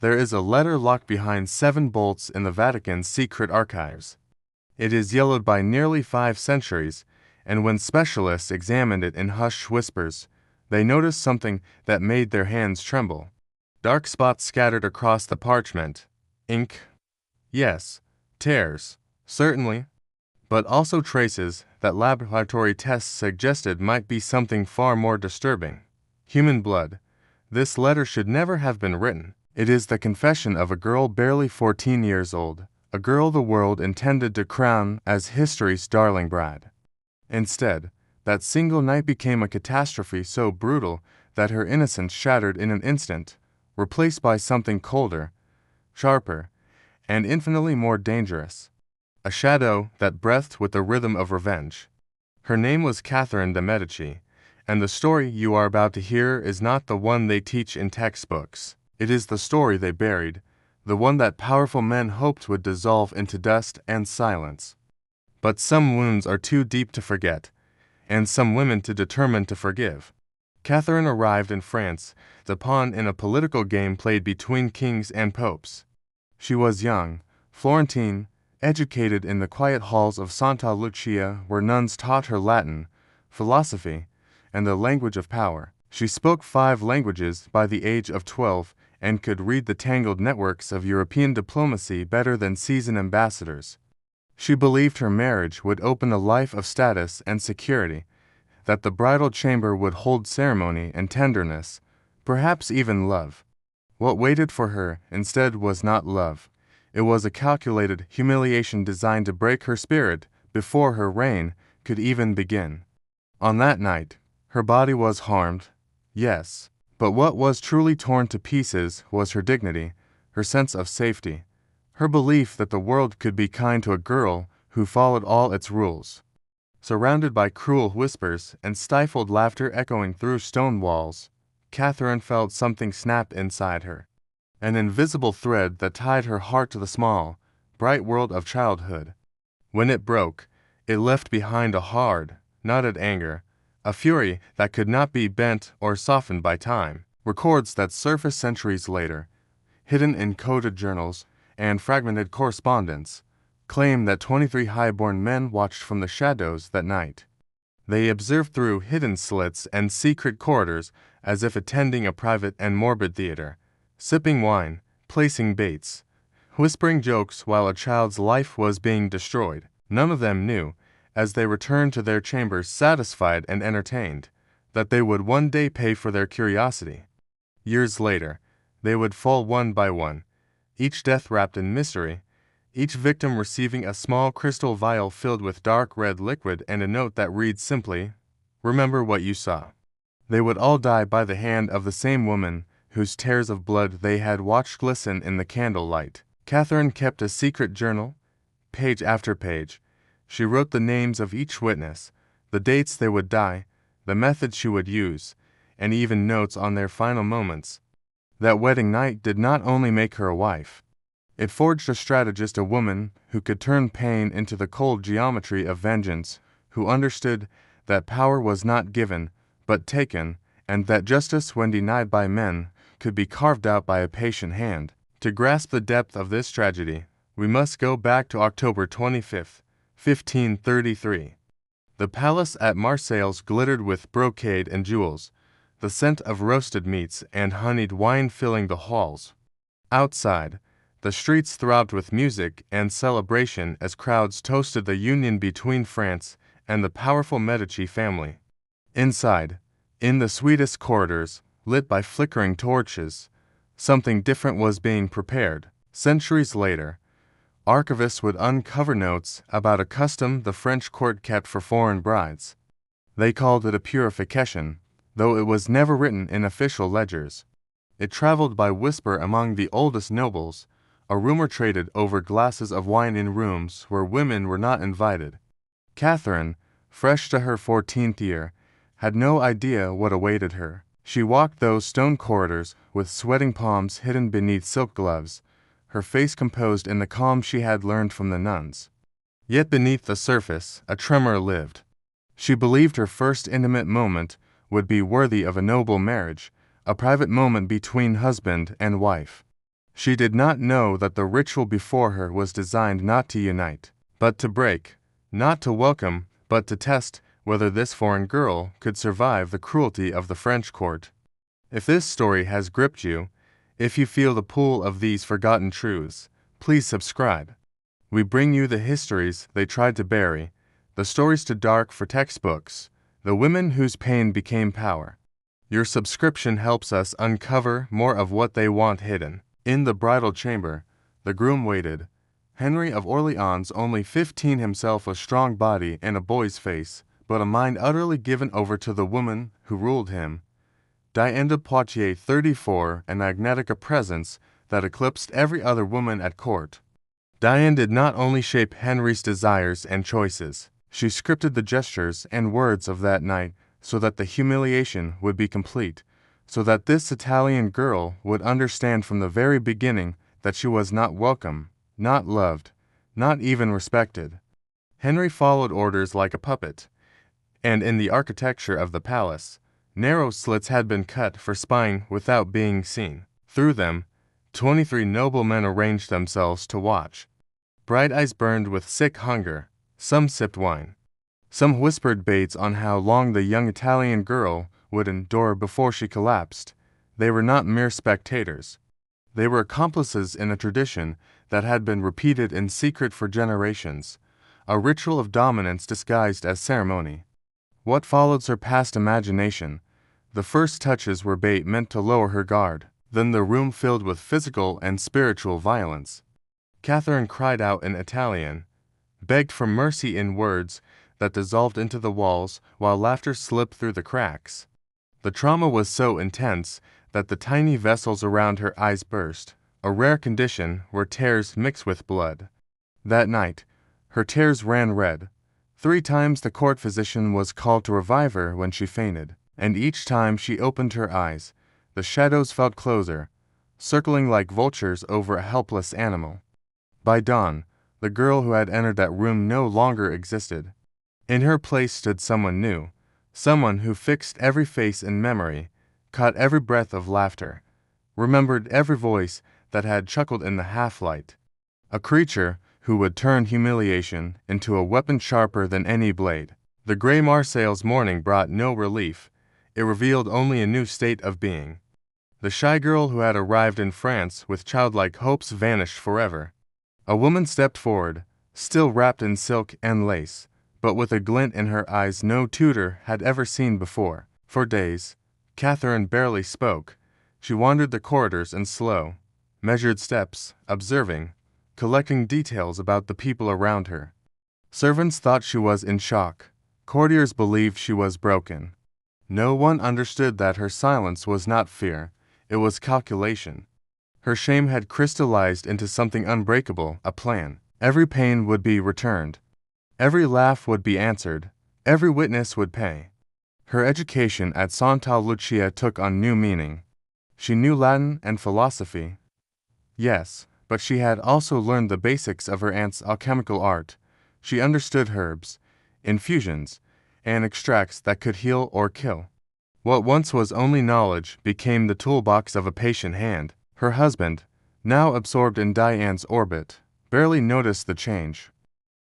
There is a letter locked behind 7 bolts in the Vatican's secret archives. It is yellowed by nearly 5 centuries, and when specialists examined it in hushed whispers, they noticed something that made their hands tremble. Dark spots scattered across the parchment. Ink? Yes. Tears? Certainly. But also traces that laboratory tests suggested might be something far more disturbing. Human blood. This letter should never have been written. It is the confession of a girl barely 14 years old, a girl the world intended to crown as history's darling bride. Instead, that single night became a catastrophe so brutal that her innocence shattered in an instant, replaced by something colder, sharper, and infinitely more dangerous. A shadow that breathed with the rhythm of revenge. Her name was Catherine de Medici, and the story you are about to hear is not the one they teach in textbooks. It is the story they buried, the one that powerful men hoped would dissolve into dust and silence. But some wounds are too deep to forget, and some women too determined to forgive. Catherine arrived in France, the pawn in a political game played between kings and popes. She was young, Florentine, educated in the quiet halls of Santa Lucia where nuns taught her Latin, philosophy, and the language of power. She spoke 5 languages by the age of 12 and could read the tangled networks of European diplomacy better than seasoned ambassadors. She believed her marriage would open a life of status and security, that the bridal chamber would hold ceremony and tenderness, perhaps even love. What waited for her instead was not love. It was a calculated humiliation designed to break her spirit before her reign could even begin. On that night, her body was harmed, yes, but what was truly torn to pieces was her dignity, her sense of safety, her belief that the world could be kind to a girl who followed all its rules. Surrounded by cruel whispers and stifled laughter echoing through stone walls, Catherine felt something snap inside her. An invisible thread that tied her heart to the small, bright world of childhood. When it broke, it left behind a hard, knotted anger, a fury that could not be bent or softened by time. Records that surfaced centuries later, hidden in coded journals and fragmented correspondence, claim that 23 high-born men watched from the shadows that night. They observed through hidden slits and secret corridors as if attending a private and morbid theater, sipping wine, placing baits, whispering jokes while a child's life was being destroyed. None of them knew, as they returned to their chambers satisfied and entertained, that they would one day pay for their curiosity. Years later, they would fall one by one, each death wrapped in mystery, each victim receiving a small crystal vial filled with dark red liquid and a note that reads simply, "Remember what you saw." They would all die by the hand of the same woman whose tears of blood they had watched glisten in the candle light. Catherine kept a secret journal. Page after page, she wrote the names of each witness, the dates they would die, the methods she would use, and even notes on their final moments. That wedding night did not only make her a wife. It forged a strategist, a woman who could turn pain into the cold geometry of vengeance, who understood that power was not given, but taken, and that justice, when denied by men, could be carved out by a patient hand. To grasp the depth of this tragedy, we must go back to October 25, 1533. The palace at Marseilles glittered with brocade and jewels, the scent of roasted meats and honeyed wine filling the halls. Outside, the streets throbbed with music and celebration as crowds toasted the union between France and the powerful Medici family. Inside, in the sweetest corridors, lit by flickering torches, something different was being prepared. Centuries later, archivists would uncover notes about a custom the French court kept for foreign brides. They called it a purification, though it was never written in official ledgers. It traveled by whisper among the oldest nobles, a rumor traded over glasses of wine in rooms where women were not invited. Catherine, fresh to her 14th year, had no idea what awaited her. She walked those stone corridors with sweating palms hidden beneath silk gloves, her face composed in the calm she had learned from the nuns. Yet beneath the surface, a tremor lived. She believed her first intimate moment would be worthy of a noble marriage, a private moment between husband and wife. She did not know that the ritual before her was designed not to unite, but to break, not to welcome, but to test whether this foreign girl could survive the cruelty of the French court. If this story has gripped you, if you feel the pull of these forgotten truths, please subscribe. We bring you the histories they tried to bury, the stories too dark for textbooks, the women whose pain became power. Your subscription helps us uncover more of what they want hidden. In the bridal chamber, the groom waited. Henry of Orleans, only 15, himself a strong body and a boy's face, but a mind utterly given over to the woman who ruled him. Diane de Poitiers, 34, an magnetic presence that eclipsed every other woman at court. Diane did not only shape Henry's desires and choices, she scripted the gestures and words of that night so that the humiliation would be complete, so that this Italian girl would understand from the very beginning that she was not welcome, not loved, not even respected. Henry followed orders like a puppet, and in the architecture of the palace, narrow slits had been cut for spying without being seen. Through them, 23 noblemen arranged themselves to watch. Bright eyes burned with sick hunger. Some sipped wine. Some whispered baits on how long the young Italian girl would endure before she collapsed. They were not mere spectators. They were accomplices in a tradition that had been repeated in secret for generations, a ritual of dominance disguised as ceremony. What followed surpassed imagination. The first touches were bait meant to lower her guard. Then the room filled with physical and spiritual violence. Catherine cried out in Italian, begged for mercy in words that dissolved into the walls while laughter slipped through the cracks. The trauma was so intense that the tiny vessels around her eyes burst, a rare condition where tears mix with blood. That night, her tears ran red. 3 times the court physician was called to revive her when she fainted, and each time she opened her eyes, the shadows felt closer, circling like vultures over a helpless animal. By dawn, the girl who had entered that room no longer existed. In her place stood someone new, someone who fixed every face in memory, caught every breath of laughter, remembered every voice that had chuckled in the half-light. A creature who would turn humiliation into a weapon sharper than any blade. The gray Marseille's morning brought no relief. It revealed only a new state of being. The shy girl who had arrived in France with childlike hopes vanished forever. A woman stepped forward, still wrapped in silk and lace, but with a glint in her eyes no tutor had ever seen before. For days, Catherine barely spoke. She wandered the corridors in slow, measured steps, observing, collecting details about the people around her. Servants thought she was in shock. Courtiers believed she was broken. No one understood that her silence was not fear, it was calculation. Her shame had crystallized into something unbreakable, a plan. Every pain would be returned. Every laugh would be answered. Every witness would pay. Her education at Santa Lucia took on new meaning. She knew Latin and philosophy. Yes, but she had also learned the basics of her aunt's alchemical art. She understood herbs, infusions, and extracts that could heal or kill. What once was only knowledge became the toolbox of a patient hand. Her husband, now absorbed in Diane's orbit, barely noticed the change.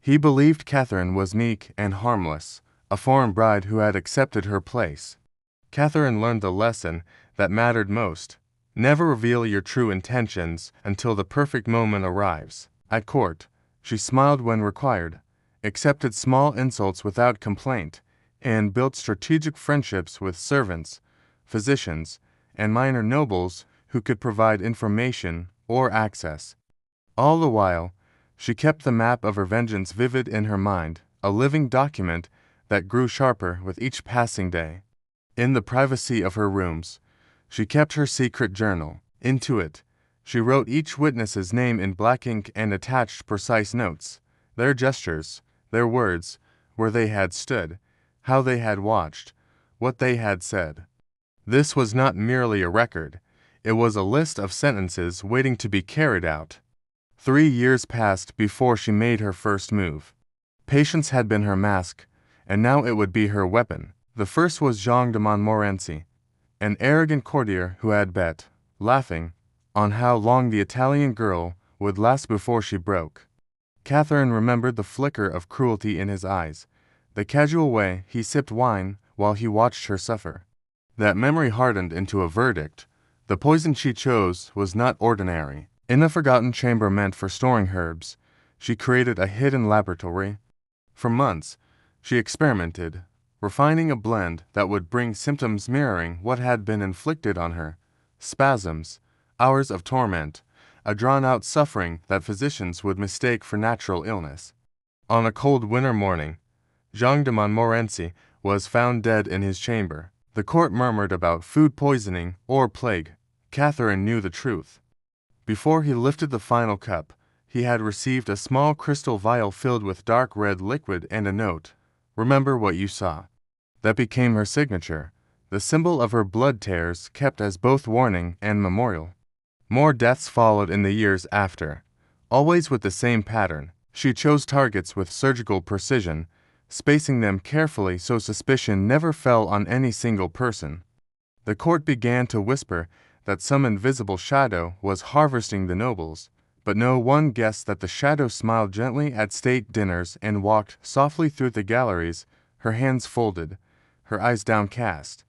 He believed Catherine was meek and harmless, a foreign bride who had accepted her place. Catherine learned the lesson that mattered most. Never reveal your true intentions until the perfect moment arrives. At court, she smiled when required, accepted small insults without complaint, and built strategic friendships with servants, physicians, and minor nobles who could provide information or access. All the while, she kept the map of her vengeance vivid in her mind, a living document that grew sharper with each passing day. In the privacy of her rooms, she kept her secret journal. Into it, she wrote each witness's name in black ink and attached precise notes, their gestures, their words, where they had stood, how they had watched, what they had said. This was not merely a record. It was a list of sentences waiting to be carried out. 3 years passed before she made her first move. Patience had been her mask, and now it would be her weapon. The first was Jean de Montmorency, an arrogant courtier who had bet, laughing, on how long the Italian girl would last before she broke. Catherine remembered the flicker of cruelty in his eyes, the casual way he sipped wine while he watched her suffer. That memory hardened into a verdict. The poison she chose was not ordinary. In a forgotten chamber meant for storing herbs, she created a hidden laboratory. For months, she experimented, refining a blend that would bring symptoms mirroring what had been inflicted on her: spasms, hours of torment, a drawn-out suffering that physicians would mistake for natural illness. On a cold winter morning, Jean de Montmorency was found dead in his chamber. The court murmured about food poisoning or plague. Catherine knew the truth. Before he lifted the final cup, he had received a small crystal vial filled with dark red liquid and a note: "Remember what you saw." That became her signature, the symbol of her blood tears, kept as both warning and memorial. More deaths followed in the years after, always with the same pattern. She chose targets with surgical precision, spacing them carefully so suspicion never fell on any single person. The court began to whisper that some invisible shadow was harvesting the nobles, but no one guessed that the shadow smiled gently at state dinners and walked softly through the galleries, her hands folded, her eyes downcast.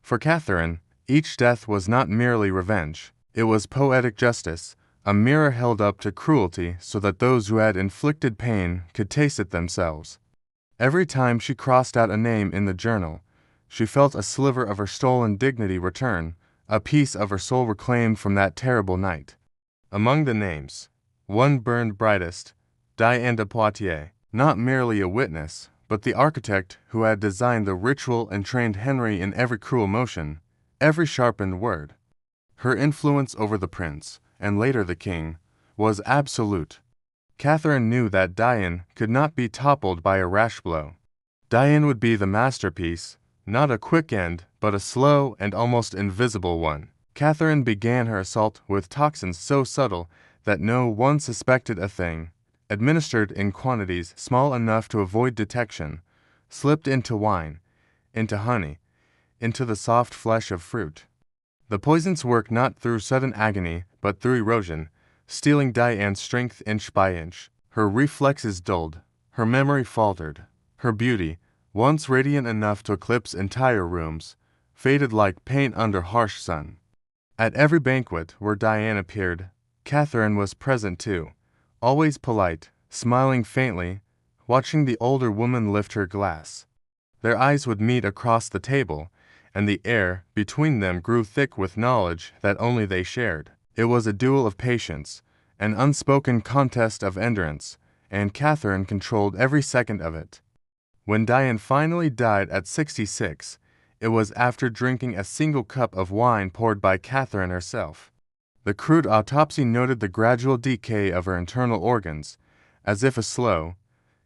For Catherine, each death was not merely revenge. It was poetic justice, a mirror held up to cruelty so that those who had inflicted pain could taste it themselves. Every time she crossed out a name in the journal, she felt a sliver of her stolen dignity return, a piece of her soul reclaimed from that terrible night. Among the names, one burned brightest: Diane de Poitiers, not merely a witness, but the architect who had designed the ritual and trained Henry in every cruel motion, every sharpened word. Her influence over the prince, and later the king, was absolute. Catherine knew that Diane could not be toppled by a rash blow. Diane would be the masterpiece, not a quick end, but a slow and almost invisible one. Catherine began her assault with toxins so subtle that no one suspected a thing, administered in quantities small enough to avoid detection, slipped into wine, into honey, into the soft flesh of fruit. The poisons worked not through sudden agony, but through erosion, stealing Diane's strength inch by inch. Her reflexes dulled, her memory faltered, her beauty, once radiant enough to eclipse entire rooms, faded like paint under harsh sun. At every banquet where Diane appeared, Catherine was present too, always polite, smiling faintly, watching the older woman lift her glass. Their eyes would meet across the table, and the air between them grew thick with knowledge that only they shared. It was a duel of patience, an unspoken contest of endurance, and Catherine controlled every second of it. When Diane finally died at 66, it was after drinking a single cup of wine poured by Catherine herself. The crude autopsy noted the gradual decay of her internal organs, as if a slow,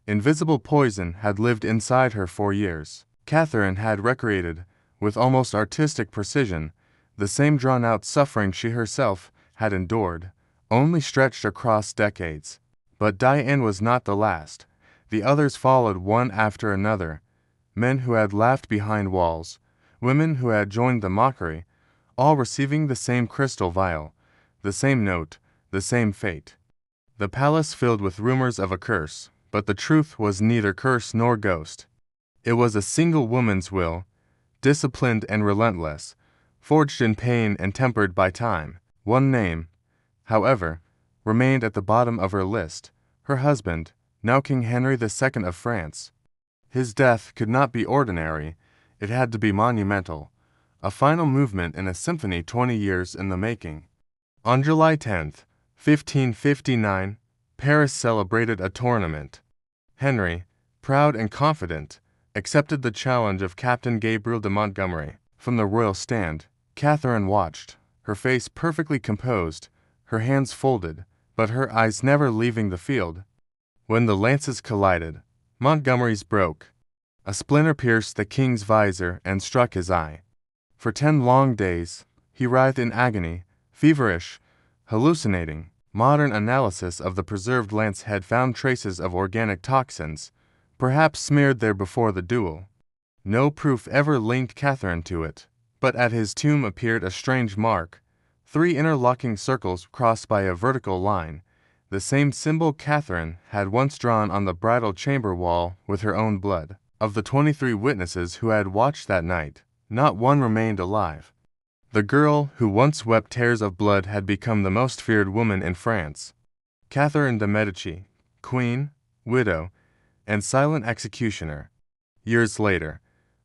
invisible poison had lived inside her for years. Catherine had recreated, with almost artistic precision, the same drawn-out suffering she herself had endured, only stretched across decades. But Diane was not the last. The others followed one after another, men who had laughed behind walls, women who had joined the mockery, all receiving the same crystal vial, the same note, the same fate. The palace filled with rumors of a curse, but the truth was neither curse nor ghost. It was a single woman's will, disciplined and relentless, forged in pain and tempered by time. One name, however, remained at the bottom of her list: her husband, now King Henry II of France. His death could not be ordinary, it had to be monumental, a final movement in a symphony 20 years in the making. On July 10, 1559, Paris celebrated a tournament. Henry, proud and confident, accepted the challenge of Captain Gabriel de Montgomery. From the royal stand, Catherine watched, her face perfectly composed, her hands folded, but her eyes never leaving the field. When the lances collided, Montgomery's broke. A splinter pierced the king's visor and struck his eye. For 10 long days, he writhed in agony, feverish, hallucinating. Modern analysis of the preserved lance had found traces of organic toxins, perhaps smeared there before the duel. No proof ever linked Catherine to it, but at his tomb appeared a strange mark, 3 interlocking circles crossed by a vertical line, the same symbol Catherine had once drawn on the bridal chamber wall with her own blood. Of the 23 witnesses who had watched that night, not one remained alive. The girl who once wept tears of blood had become the most feared woman in France. Catherine de Medici, queen, widow, and silent executioner. Years later,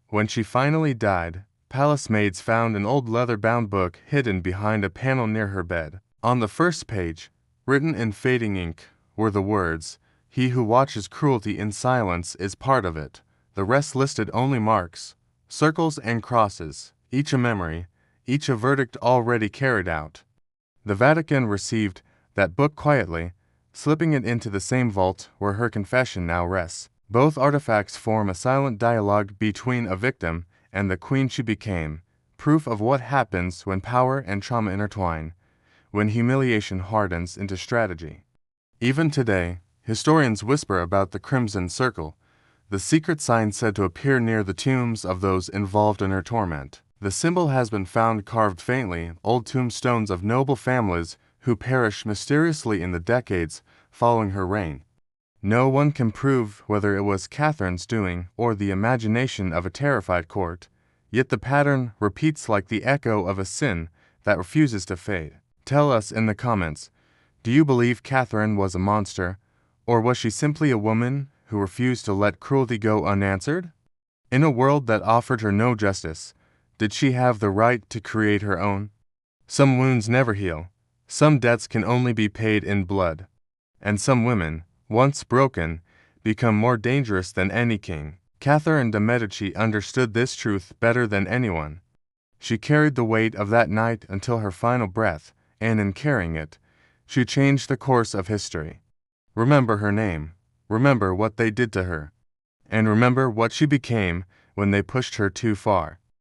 when she finally died, palace maids found an old leather-bound book hidden behind a panel near her bed. On the first page, written in fading ink, were the words, "He who watches cruelty in silence is part of it." The rest listed only marks, circles and crosses, each a memory, each a verdict already carried out. The Vatican received that book quietly, slipping it into the same vault where her confession now rests. Both artifacts form a silent dialogue between a victim and the queen she became, proof of what happens when power and trauma intertwine, when humiliation hardens into strategy. Even today, historians whisper about the Crimson Circle, the secret sign said to appear near the tombs of those involved in her torment. The symbol has been found carved faintly, old tombstones of noble families who perished mysteriously in the decades following her reign. No one can prove whether it was Catherine's doing or the imagination of a terrified court, yet the pattern repeats like the echo of a sin that refuses to fade. Tell us in the comments, do you believe Catherine was a monster, or was she simply a woman who refused to let cruelty go unanswered? In a world that offered her no justice, did she have the right to create her own? Some wounds never heal, some debts can only be paid in blood, and some women, once broken, become more dangerous than any king. Catherine de Medici understood this truth better than anyone. She carried the weight of that night until her final breath, and in carrying it, she changed the course of history. Remember her name, remember what they did to her, and remember what she became when they pushed her too far.